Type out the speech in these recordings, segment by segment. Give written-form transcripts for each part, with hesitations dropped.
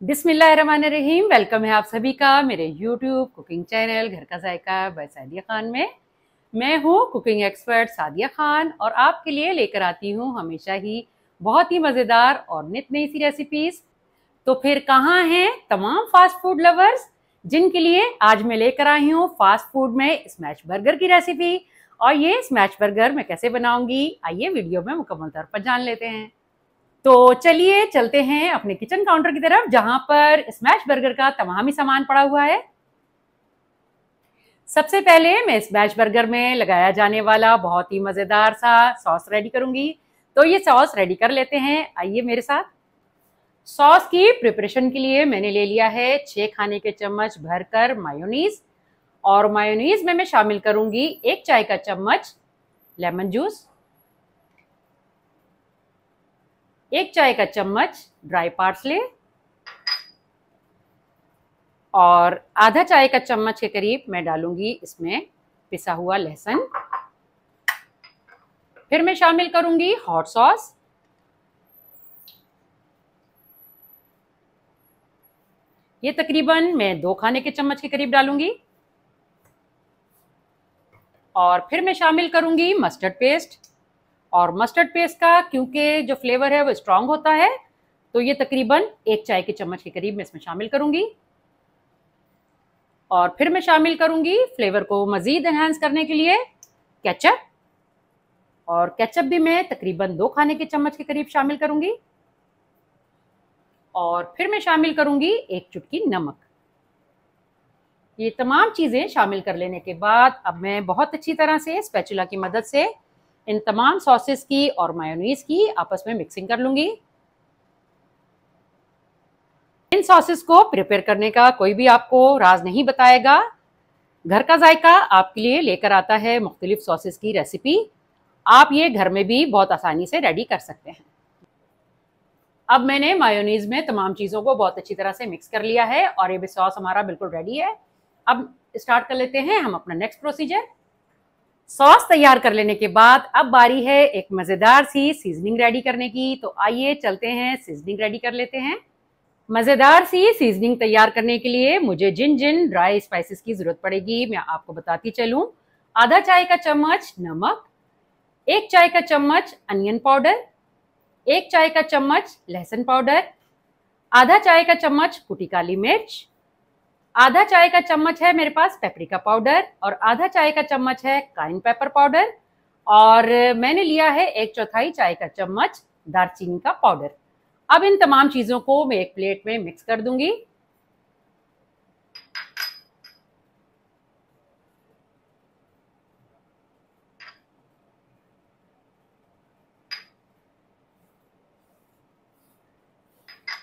बिस्मिल्लाहिर्रहमानिर्रहीम। वेलकम है आप सभी का मेरे यूट्यूब कुकिंग चैनल घर का जायका बाय सादिया खान में। मैं हूँ कुकिंग एक्सपर्ट सादिया खान और आपके लिए लेकर आती हूँ हमेशा ही बहुत ही मज़ेदार और नित नई सी रेसिपीज। तो फिर कहाँ हैं तमाम फास्ट फूड लवर्स जिनके लिए आज मैं लेकर आई हूँ फास्ट फूड में स्मैश बर्गर की रेसिपी। और ये स्मैश बर्गर मैं कैसे बनाऊंगी आइए वीडियो में मुकम्मल तौर पर जान लेते हैं। तो चलिए चलते हैं अपने किचन काउंटर की तरफ जहां पर स्मैश बर्गर का तमाम ही सामान पड़ा हुआ है। सबसे पहले मैं स्मैश बर्गर में लगाया जाने वाला बहुत ही मजेदार सा सॉस रेडी करूंगी। तो ये सॉस रेडी कर लेते हैं, आइए मेरे साथ। सॉस की प्रिपरेशन के लिए मैंने ले लिया है 6 खाने के चम्मच भरकर मायोनीज। और मायोनीज में मैं शामिल करूंगी 1 चाय का चम्मच लेमन जूस, 1 चाय का चम्मच ड्राई पार्सले और आधा चाय का चम्मच के करीब मैं डालूंगी इसमें पिसा हुआ लहसुन। फिर मैं शामिल करूंगी हॉट सॉस, ये तकरीबन मैं 2 खाने के चम्मच के करीब डालूंगी। और फिर मैं शामिल करूंगी मस्टर्ड पेस्ट। और मस्टर्ड पेस्ट का क्योंकि जो फ्लेवर है वो स्ट्रांग होता है तो ये तकरीबन 1 चाय के चम्मच के करीब मैं इसमें शामिल करूंगी। और फिर मैं शामिल करूंगी फ्लेवर को मजीद एनहांस करने के लिए केचप। और केचप भी मैं तकरीबन 2 खाने के चम्मच के करीब शामिल करूंगी। और फिर मैं शामिल करूंगी 1 चुटकी नमक। ये तमाम चीजें शामिल कर लेने के बाद अब मैं बहुत अच्छी तरह से स्पैचुला की मदद से इन तमाम सॉसेस की और मायोनीज की आपस में मिक्सिंग कर लूंगी। इन सॉसेस को प्रिपेयर करने का कोई भी आपको राज नहीं बताएगा। घर का जायका आपके लिए लेकर आता है मुख्तलिफ सॉसेस की रेसिपी। आप ये घर में भी बहुत आसानी से रेडी कर सकते हैं। अब मैंने मायोनीज में तमाम चीज़ों को बहुत अच्छी तरह से मिक्स कर लिया है और ये भी सॉस हमारा बिल्कुल रेडी है। अब स्टार्ट कर लेते हैं हम अपना नेक्स्ट प्रोसीजर। सॉस तैयार कर लेने के बाद अब बारी है एक मज़ेदार सी सीजनिंग रेडी करने की। तो आइए चलते हैं सीजनिंग रेडी कर लेते हैं। मज़ेदार सी सीजनिंग तैयार करने के लिए मुझे जिन जिन ड्राई स्पाइसेस की ज़रूरत पड़ेगी मैं आपको बताती चलूं। आधा चाय का चम्मच नमक, 1 चाय का चम्मच अनियन पाउडर, 1 चाय का चम्मच लहसुन पाउडर, आधा चाय का चम्मच कुटी काली मिर्च, आधा चाय का चम्मच है मेरे पास पेपरिका पाउडर और आधा चाय का चम्मच है काइन पेपर पाउडर। और मैंने लिया है 1/4 चाय का चम्मच दालचीनी का पाउडर। अब इन तमाम चीजों को मैं एक प्लेट में मिक्स कर दूंगी।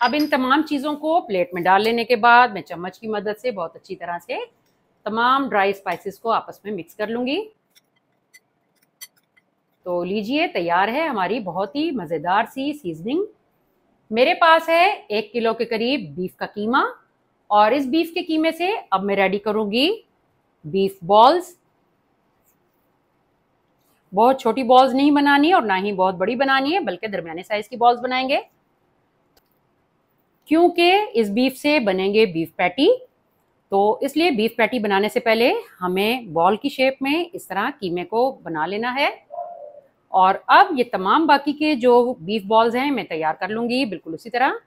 अब इन तमाम चीजों को प्लेट में डाल लेने के बाद मैं चम्मच की मदद से बहुत अच्छी तरह से तमाम ड्राई स्पाइसेस को आपस में मिक्स कर लूंगी। तो लीजिए तैयार है हमारी बहुत ही मजेदार सी सीजनिंग। मेरे पास है 1 किलो के करीब बीफ का कीमा। और इस बीफ के कीमे से अब मैं रेडी करूंगी बीफ बॉल्स। बहुत छोटी बॉल्स नहीं बनानी और ना ही बहुत बड़ी बनानी है बल्कि दरमियाने साइज की बॉल्स बनाएंगे क्योंकि इस बीफ से बनेंगे बीफ पैटी। तो इसलिए बीफ पैटी बनाने से पहले हमें बॉल की शेप में इस तरह कीमे को बना लेना है। और अब ये तमाम बाकी के जो बीफ बॉल्स हैं मैं तैयार कर लूंगी बिल्कुल उसी तरह।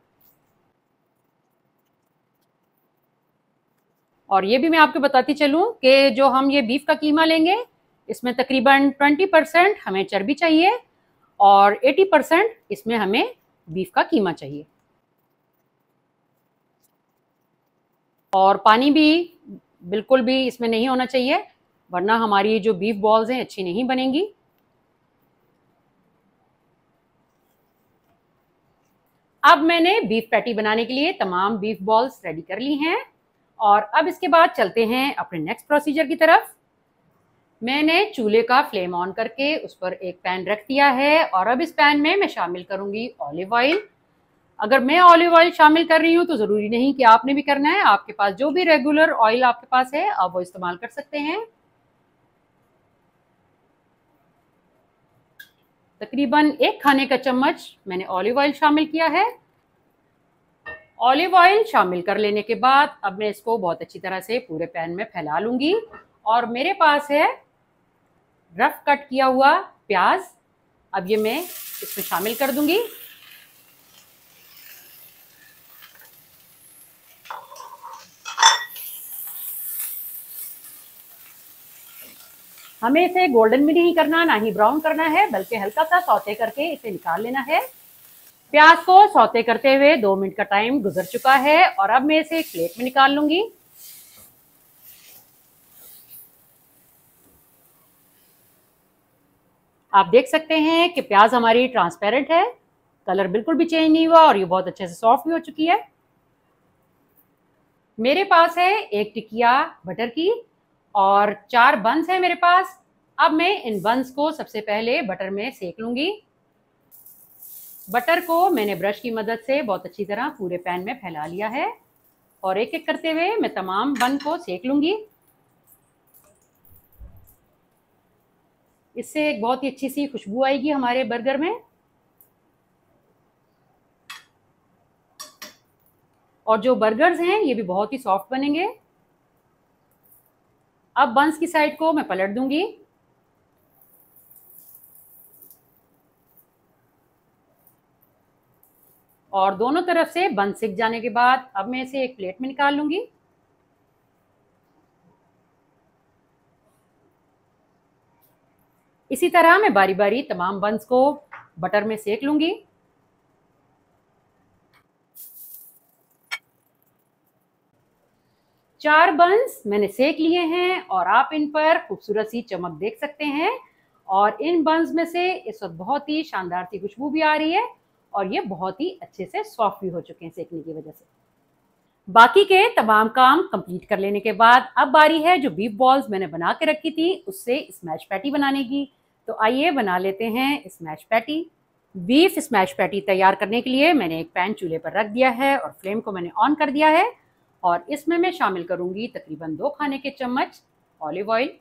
और ये भी मैं आपको बताती चलूं कि जो हम ये बीफ का कीमा लेंगे इसमें तकरीबन 20% हमें चर्बी चाहिए और 80% इसमें हमें बीफ का कीमा चाहिए। और पानी भी बिल्कुल भी इसमें नहीं होना चाहिए वरना हमारी जो बीफ बॉल्स हैं अच्छी नहीं बनेंगी। अब मैंने बीफ पैटी बनाने के लिए तमाम बीफ बॉल्स रेडी कर ली हैं। और अब इसके बाद चलते हैं अपने नेक्स्ट प्रोसीजर की तरफ। मैंने चूल्हे का फ्लेम ऑन करके उस पर एक पैन रख दिया है और अब इस पैन में मैं शामिल करूंगी ऑलिव ऑयल। अगर मैं ऑलिव ऑयल शामिल कर रही हूँ तो ज़रूरी नहीं कि आपने भी करना है। आपके पास जो भी रेगुलर ऑयल आपके पास है आप वो इस्तेमाल कर सकते हैं। तकरीबन 1 खाने का चम्मच मैंने ऑलिव ऑयल शामिल किया है। ऑलिव ऑयल शामिल कर लेने के बाद अब मैं इसको बहुत अच्छी तरह से पूरे पैन में फैला लूंगी। और मेरे पास है रफ कट किया हुआ प्याज, अब ये मैं इसमें शामिल कर दूंगी। हमें इसे गोल्डन भी नहीं करना, ना ही ब्राउन करना है, बल्कि हल्का सा सौते करके इसे निकाल लेना है। प्याज को सौते करते हुए 2 मिनट का टाइम गुजर चुका है और अब मैं इसे एक प्लेट में निकाल लूंगी। आप देख सकते हैं कि प्याज हमारी ट्रांसपेरेंट है, कलर बिल्कुल भी चेंज नहीं हुआ और ये बहुत अच्छे से सॉफ्ट भी हो चुकी है। मेरे पास है एक टिकिया बटर की और 4 बंस है मेरे पास। अब मैं इन बंस को सबसे पहले बटर में सेक लूंगी। बटर को मैंने ब्रश की मदद से बहुत अच्छी तरह पूरे पैन में फैला लिया है और एक एक करते हुए मैं तमाम बन को सेक लूंगी। इससे एक बहुत ही अच्छी सी खुशबू आएगी हमारे बर्गर में और जो बर्गर्स हैं ये भी बहुत ही सॉफ्ट बनेंगे। अब बंस की साइड को मैं पलट दूंगी और दोनों तरफ से बन सिक जाने के बाद अब मैं इसे एक प्लेट में निकाल लूंगी। इसी तरह मैं बारी बारी तमाम बंस को बटर में सेक लूंगी। चार बंस मैंने सेक लिए हैं और आप इन पर खूबसूरत सी चमक देख सकते हैं और इन बंस में से इस वक्त बहुत ही शानदार सी खुशबू भी आ रही है और ये बहुत ही अच्छे से सॉफ्ट भी हो चुके हैं सेकने की वजह से। बाकी के तमाम काम कंप्लीट कर लेने के बाद अब बारी है जो बीफ बॉल्स मैंने बना के रखी थी उससे स्मैश पैटी बनाने की। तो आइए बना लेते हैं smash patty. Beef smash patty तैयार करने के लिए मैंने एक पैन चूल्हे पर रख दिया है और फ्लेम को मैंने ऑन कर दिया है और इसमें मैं शामिल करूंगी तकरीबन 2 खाने के चम्मच ऑलिव ऑयल।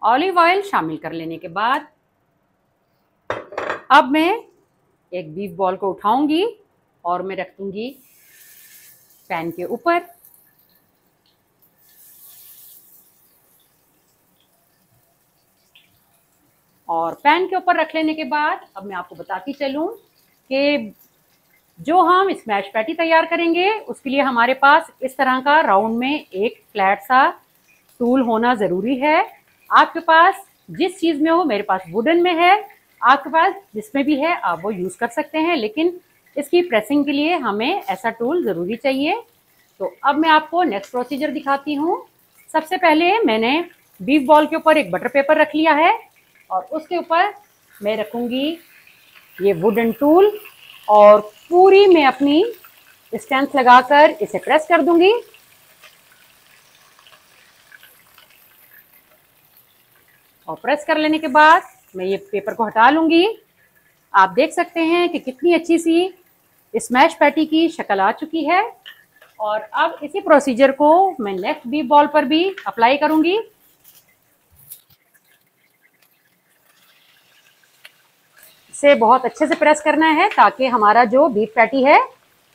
ऑलिव ऑयल शामिल कर लेने के बाद अब मैं एक बीफ बॉल को उठाऊंगी और मैं रख दूंगी पैन के ऊपर। और पैन के ऊपर रख लेने के बाद अब मैं आपको बताती चलूं कि जो हम स्मैश पैटी तैयार करेंगे उसके लिए हमारे पास इस तरह का राउंड में एक फ्लैट सा टूल होना ज़रूरी है। आपके पास जिस चीज़ में हो, मेरे पास वुडन में है, आपके पास जिसमें भी है आप वो यूज़ कर सकते हैं, लेकिन इसकी प्रेसिंग के लिए हमें ऐसा टूल ज़रूरी चाहिए। तो अब मैं आपको नेक्स्ट प्रोसीजर दिखाती हूँ। सबसे पहले मैंने बीफ बॉल के ऊपर एक बटर पेपर रख लिया है और उसके ऊपर मैं रखूँगी ये वुडन टूल और पूरी मैं अपनी स्ट्रेंथ लगाकर इसे प्रेस कर दूंगी। और प्रेस कर लेने के बाद मैं ये पेपर को हटा लूंगी। आप देख सकते हैं कि कितनी अच्छी सी स्मैश पैटी की शक्ल आ चुकी है और अब इसी प्रोसीजर को मैं नेक्स्ट बीफ बॉल पर भी अप्लाई करूंगी। इसे बहुत अच्छे से प्रेस करना है ताकि हमारा जो बीफ पैटी है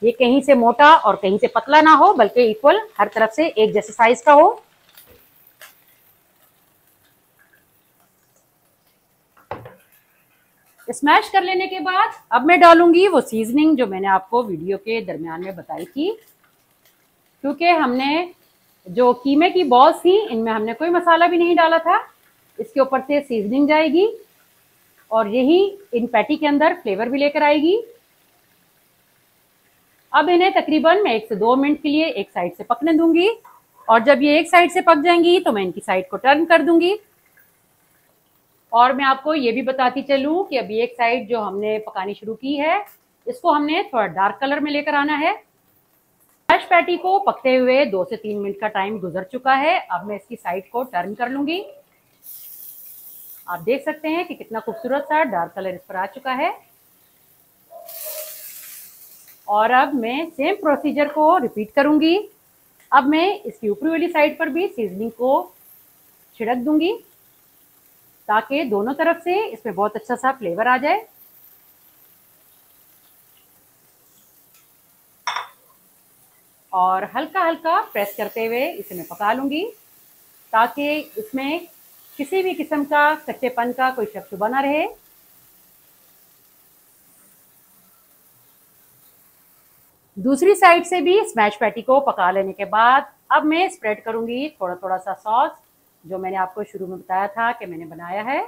ये कहीं से मोटा और कहीं से पतला ना हो, बल्कि इक्वल हर तरफ से एक जैसे साइज का हो। स्मैश कर लेने के बाद अब मैं डालूंगी वो सीजनिंग जो मैंने आपको वीडियो के दरमियान में बताई थी। क्योंकि हमने जो कीमे की बॉल्स थी इनमें हमने कोई मसाला भी नहीं डाला था, इसके ऊपर से सीजनिंग जाएगी और यही इन पैटी के अंदर फ्लेवर भी लेकर आएगी। अब इन्हें तकरीबन मैं 1 से 2 मिनट के लिए एक साइड से पकने दूंगी और जब ये एक साइड से पक जाएंगी तो मैं इनकी साइड को टर्न कर दूंगी। और मैं आपको ये भी बताती चलूं कि अभी एक साइड जो हमने पकानी शुरू की है इसको हमने थोड़ा डार्क कलर में लेकर आना है। स्मैश पैटी को पकते हुए 2 से 3 मिनट का टाइम गुजर चुका है। अब मैं इसकी साइड को टर्न कर लूंगी। आप देख सकते हैं कि कितना खूबसूरत सा डार्क कलर इस पर आ चुका है। और अब मैं सेम प्रोसीजर को रिपीट करूंगी। अब मैं इसकी ऊपरी वाली साइड पर भी सीजनिंग को छिड़क दूंगी। ताकि दोनों तरफ से इसमें बहुत अच्छा सा फ्लेवर आ जाए। और हल्का हल्का प्रेस करते हुए इसे मैं पका लूँगी, ताकि इसमें किसी भी किस्म का कच्चेपन का कोई शक शुबा ना रहे। दूसरी साइड से भी स्मैश पैटी को पका लेने के बाद अब मैं स्प्रेड करूंगी थोड़ा थोड़ा सा सॉस, जो मैंने आपको शुरू में बताया था कि मैंने बनाया है।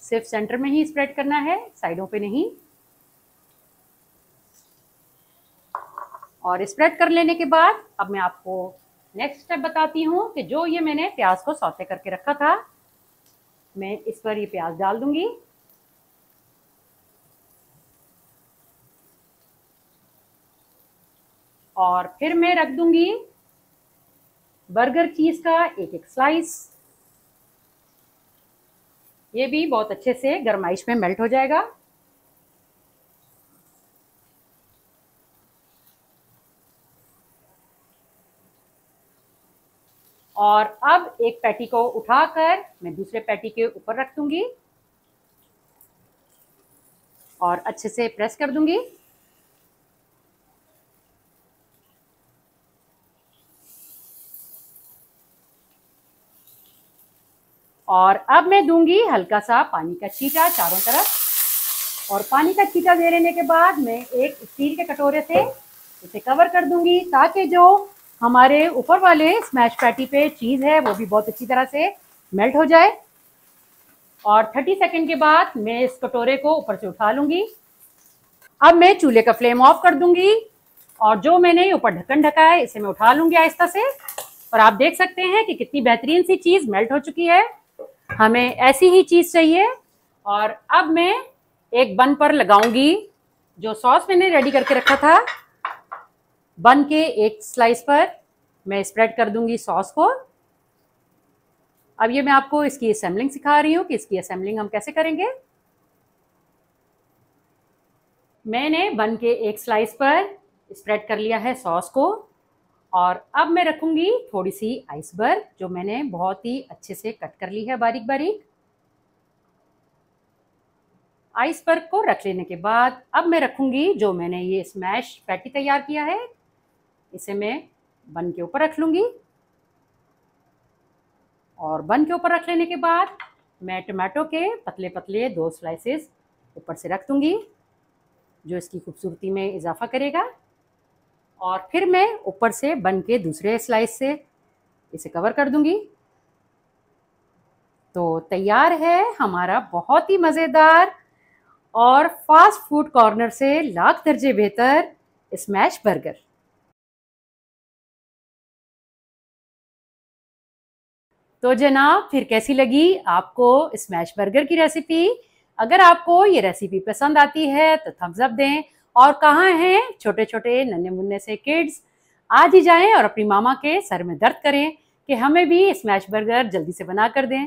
सिर्फ सेंटर में ही स्प्रेड करना है, साइडों पे नहीं। और स्प्रेड कर लेने के बाद अब मैं आपको नेक्स्ट स्टेप बताती हूँ कि जो ये मैंने प्याज को सौते करके रखा था, मैं इस पर ये प्याज डाल दूंगी। और फिर मैं रख दूंगी बर्गर चीज का एक एक स्लाइस। ये भी बहुत अच्छे से गरमाइश में मेल्ट हो जाएगा। और अब एक पैटी को उठाकर मैं दूसरे पैटी के ऊपर रख दूंगी और अच्छे से प्रेस कर दूंगी। और अब मैं दूंगी हल्का सा पानी का छींटा चारों तरफ। और पानी का छींटा दे लेने के बाद मैं एक स्टील के कटोरे से इसे कवर कर दूंगी, ताकि जो हमारे ऊपर वाले स्मैश पैटी पे चीज़ है वो भी बहुत अच्छी तरह से मेल्ट हो जाए। और 30 सेकंड के बाद मैं इस कटोरे को ऊपर से उठा लूंगी। अब मैं चूल्हे का फ्लेम ऑफ कर दूंगी और जो मैंने ऊपर ढक्कन ढका है इसे मैं उठा लूंगी आहिस्ता से। और आप देख सकते हैं कि कितनी बेहतरीन सी चीज़ मेल्ट हो चुकी है। हमें ऐसी ही चीज़ चाहिए। और अब मैं एक बन पर लगाऊंगी जो सॉस मैंने रेडी करके रखा था। बन के एक स्लाइस पर मैं स्प्रेड कर दूंगी सॉस को। अब ये मैं आपको इसकी असेंबलिंग सिखा रही हूँ कि इसकी असेंबलिंग हम कैसे करेंगे। मैंने बन के एक स्लाइस पर स्प्रेड कर लिया है सॉस को। और अब मैं रखूंगी थोड़ी सी आइसबर्ग, जो मैंने बहुत ही अच्छे से कट कर ली है बारीक बारीक। आइसबर्ग को रख लेने के बाद अब मैं रखूंगी जो मैंने ये स्मैश पैटी तैयार किया है, इसे मैं बन के ऊपर रख लूंगी। और बन के ऊपर रख लेने के बाद मैं टमाटो के पतले पतले 2 स्लाइसेस ऊपर से रख दूंगी, जो इसकी खूबसूरती में इजाफा करेगा। और फिर मैं ऊपर से बन के दूसरे स्लाइस से इसे कवर कर दूंगी। तो तैयार है हमारा बहुत ही मज़ेदार और फास्ट फूड कॉर्नर से लाख दर्जे बेहतर स्मैश बर्गर। तो जनाब, फिर कैसी लगी आपको स्मैश बर्गर की रेसिपी? अगर आपको ये रेसिपी पसंद आती है तो थम्स अप दें। और कहाँ हैं छोटे छोटे नन्हे मुन्ने से किड्स? आज ही जाएं और अपनी मामा के सर में दर्द करें कि हमें भी स्मैश बर्गर जल्दी से बना कर दें।